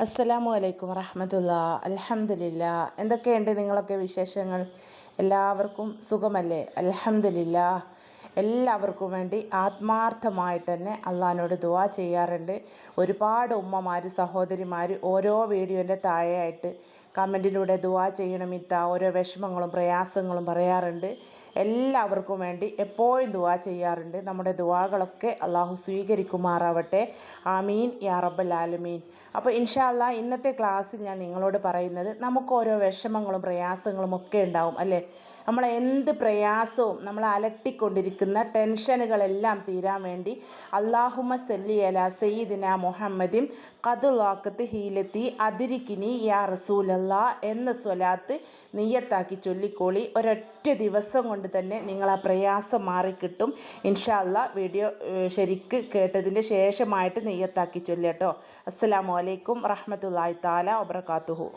അസ്സലാമു അലൈക്കും വറഹ്മത്തുള്ളാ. അൽഹംദുലില്ലാ. എന്തൊക്കെയുണ്ട് നിങ്ങളൊക്കെ വിശേഷങ്ങൾ? എല്ലാവർക്കും സുഖമല്ലേ? അൽഹംദുലില്ലാ. എല്ലാവർക്കും വേണ്ടി ആത്മാർത്ഥമായിട്ട് തന്നെ അള്ളാഹിനോട് ദുആ ചെയ്യാറുണ്ട്. ഒരുപാട് ഉമ്മമാർ സഹോദരിമാർ ഓരോ വീഡിയോൻ്റെ താഴെയായിട്ട് കമൻറ്റിലൂടെ ദുആ ചെയ്യണമിത്ത ഓരോ വിഷമങ്ങളും പ്രയാസങ്ങളും പറയാറുണ്ട്. എല്ലാവർക്കും വേണ്ടി എപ്പോഴും ദുആ ചെയ്യാറുണ്ട്. നമ്മുടെ ദുആകളൊക്കെ അള്ളാഹു സ്വീകരിക്കുമാറാവട്ടെ. ആമീൻ യാ റബ്ബൽ ആലമീൻ. അപ്പോൾ ഇൻഷാ അല്ലാഹ് ഇന്നത്തെ ക്ലാസ്സിൽ ഞാൻ നിങ്ങളോട് പറയുന്നത്, നമുക്ക് ഓരോ വിഷമങ്ങളും പ്രയാസങ്ങളും ഒക്കെ ഉണ്ടാവും അല്ലേ? നമ്മളെ എന്ത് പ്രയാസവും നമ്മളെ അലട്ടിക്കൊണ്ടിരിക്കുന്ന ടെൻഷനുകളെല്ലാം തീരാൻ വേണ്ടി അല്ലാഹുമ്മ സല്ലി അലാ സയ്യിദിന മുഹമ്മദിൻ ഖദ് ലാഖത്ത് ഹീലത്തി അദ്രികിനി യാ റസൂലല്ലാ എന്ന സ്വലാത്ത് നിയ്യത്താക്കി ചൊല്ലിക്കോളി. ഒരൊറ്റ ദിവസം കൊണ്ട് തന്നെ നിങ്ങൾ ആ പ്രയാസം മാറിക്കിട്ടും. ഇൻഷാ അല്ലാഹ് വീഡിയോ ശരിക്ക് കേട്ടതിൻ്റെ ശേഷമായിട്ട് നിയ്യത്താക്കി ചൊല്ലട്ടോ. അസ്സലാമു അലൈക്കും റഹ്മത്തുള്ളാഹി തആല വബറകാതുഹു.